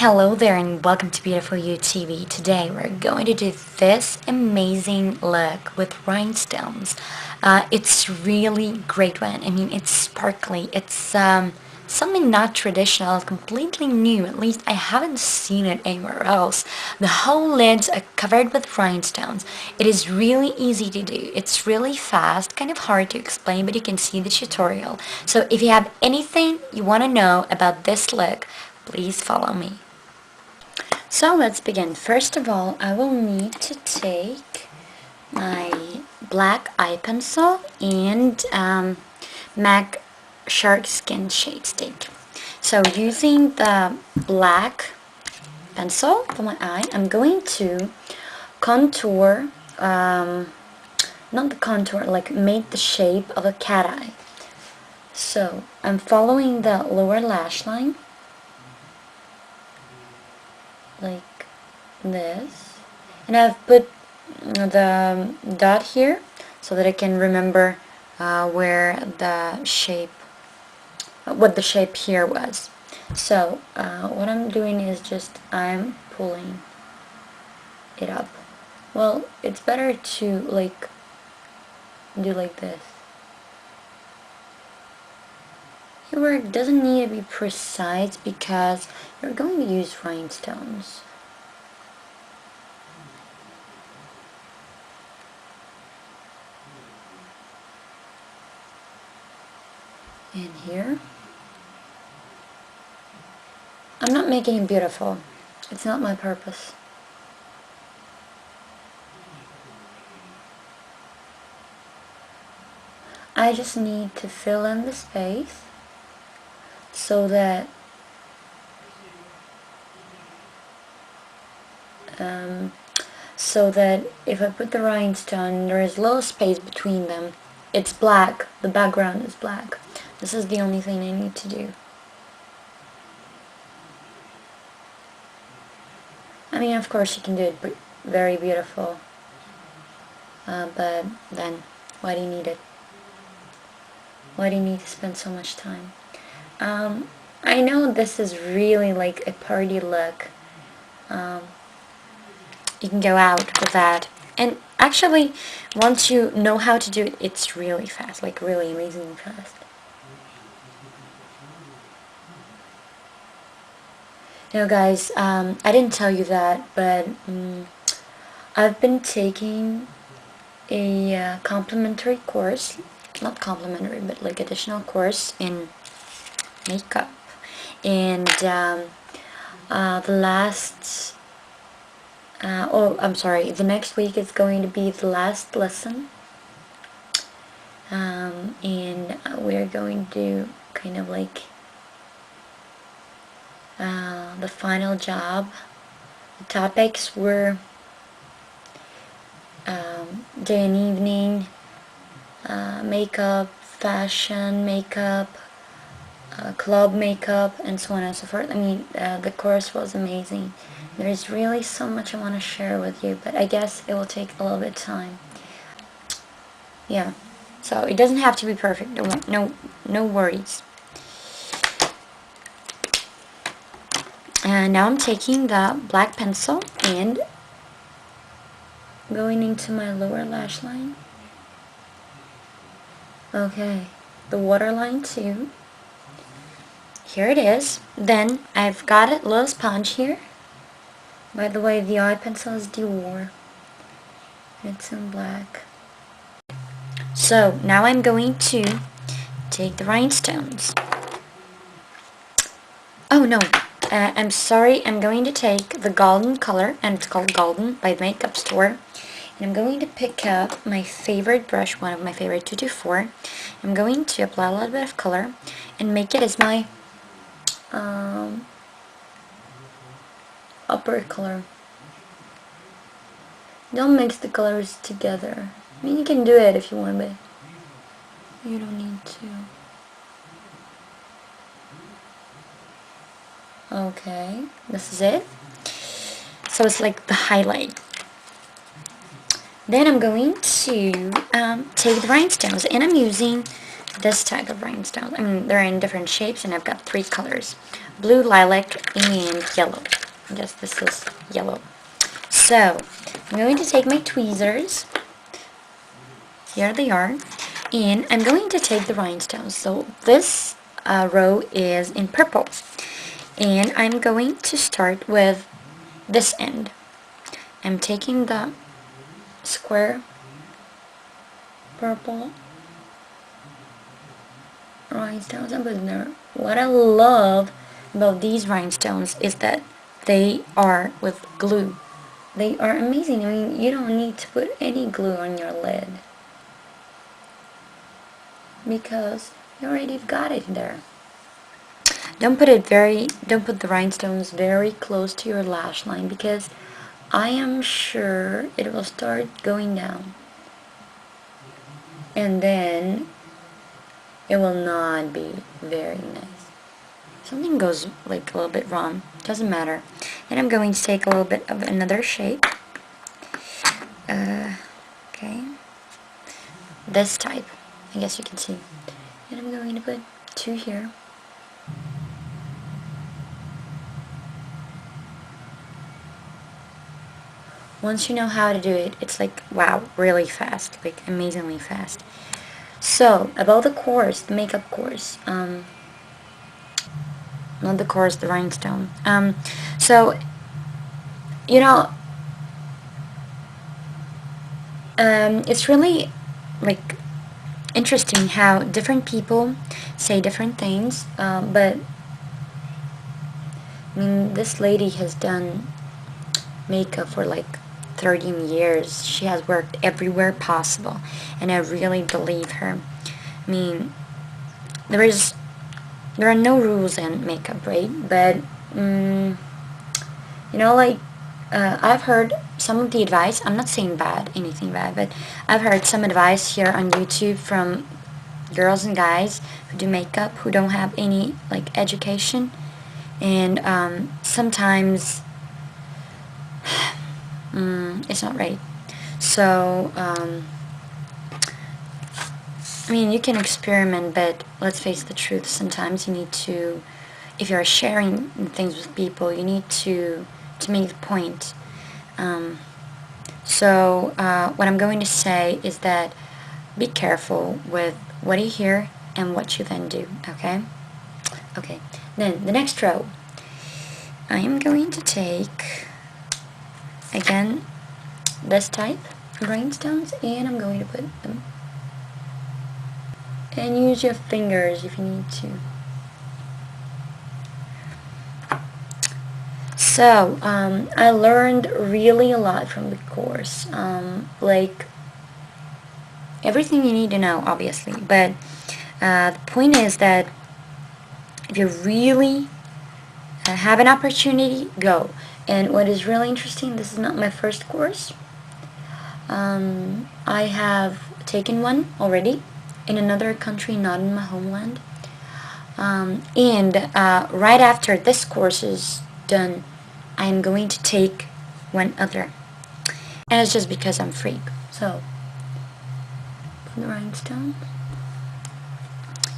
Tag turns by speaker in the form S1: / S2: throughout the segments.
S1: Hello there and welcome to Beautiful You TV. Today we're going to do this amazing look with rhinestones. It's really great one. I mean, it's sparkly. It's something not traditional, completely new. At least I haven't seen it anywhere else. The whole lids are covered with rhinestones. It is really easy to do. It's really fast, kind of hard to explain, but you can see the tutorial. So if you have anything you want to know about this look, please follow me. So let's begin. First of all, I will need to take my black eye pencil and MAC Shark Skin Shade Stick. So using the black pencil for my eye, I'm going to contour, not the contour, like make the shape of a cat eye. So I'm following the lower lash line, like this, and I've put the dot here so that I can remember where the shape, what the shape here was. So what I'm doing is just I'm pulling it up. Well, it's better to like do like this. Your work doesn't need to be precise because you're going to use rhinestones. And here, I'm not making it beautiful. It's not my purpose. I just need to fill in the space so that if I put the rhinestone, there is little space between them. It's black. The background is black. This is the only thing I need to do. I mean, of course you can do it very beautiful, but then why do you need it? Why do you need to spend so much time? I know this is really like a party look. You can go out with that, and actually once you know how to do it, it's really fast, like really amazingly fast. You know, guys, I didn't tell you that, but I've been taking a complimentary course, not complimentary, but like additional course in makeup, and the last I'm sorry, the next week is going to be the last lesson, and we're going to do kind of like the final job. The topics were day and evening, makeup, fashion makeup, club makeup, and so on and so forth. I mean, the course was amazing. There's really so much I want to share with you, but I guess it will take a little bit of time. Yeah, so it doesn't have to be perfect. No worries. And now I'm taking the black pencil and going into my lower lash line. Okay, the waterline too. Here it is. Then I've got a little sponge here. By the way, the eye pencil is Dior. It's in black. So now I'm going to take the rhinestones. Oh no, I'm sorry. I'm going to take the golden color, and it's called Golden by the Makeup Store. And I'm going to pick up my favorite brush, one of my favorite 224. I'm going to apply a little bit of color and make it as my upper color. Don't mix the colors together. I mean, you can do it if you want, but you don't need to. Okay, this is it. So it's like the highlight. Then I'm going to take the rhinestones, and I'm using this type of rhinestones. I mean, they're in different shapes, and I've got 3 colors: blue, lilac, and yellow. I guess this is yellow. So I'm going to take my tweezers. Here they are. And I'm going to take the rhinestones. So this row is in purple. And I'm going to start with this end. I'm taking the square purple rhinestones and putting there. What I love about these rhinestones is that they are with glue. They are amazing. I mean, you don't need to put any glue on your lid because you already got it there. Don't put the rhinestones very close to your lash line because I am sure it will start going down. And then it will not be very nice. Something goes like a little bit wrong. Doesn't matter. Then I'm going to take a little bit of another shape. Okay. This type. I guess you can see. And I'm going to put 2 here. Once you know how to do it, it's like, wow, really fast. Like, amazingly fast. So, about the course, the makeup course. Not the course, the rhinestone. So, you know, it's really, like, interesting how different people say different things, but I mean, this lady has done makeup for like 13 years. She has worked everywhere possible, and I really believe her. I mean, there are no rules in makeup, right? But you know, like, I've heard some of the advice. I'm not saying anything bad, but I've heard some advice here on YouTube from girls and guys who do makeup who don't have any like education, and sometimes it's not right. So I mean, you can experiment, but let's face the truth. Sometimes you need to, if you're sharing things with people, you need to make the point. What I'm going to say is that be careful with what you hear and what you then do, okay? Okay, then the next row. I am going to take, again, this type of rhinestones, and I'm going to put them. And use your fingers if you need to. So, I learned really a lot from the course. Like, everything you need to know, obviously. But the point is that if you really have an opportunity, go. And what is really interesting, this is not my first course. I have taken one already in another country, not in my homeland. Right after this course is done, I am going to take one other. And it's just because I'm freak. So, put the rhinestone.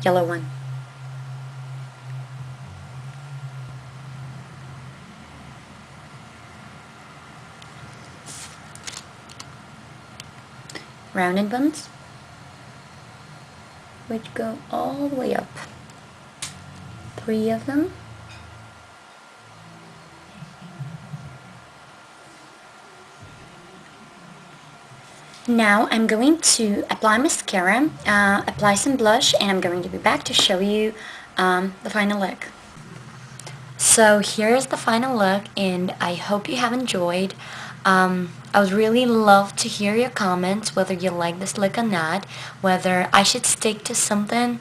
S1: Yellow one. Rounded buns, which go all the way up. 3 of them. Now I'm going to apply mascara, apply some blush, and I'm going to be back to show you the final look. So here's the final look, and I hope you have enjoyed. I would really love to hear your comments, whether you like this look or not, whether I should stick to something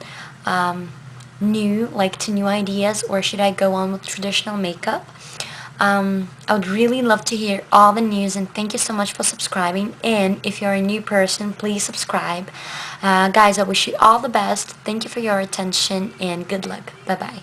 S1: new, like to new ideas, or should I go on with traditional makeup. I would really love to hear all the news, and thank you so much for subscribing. And if you're a new person, please subscribe. Guys, I wish you all the best. Thank you for your attention, and good luck. Bye-bye.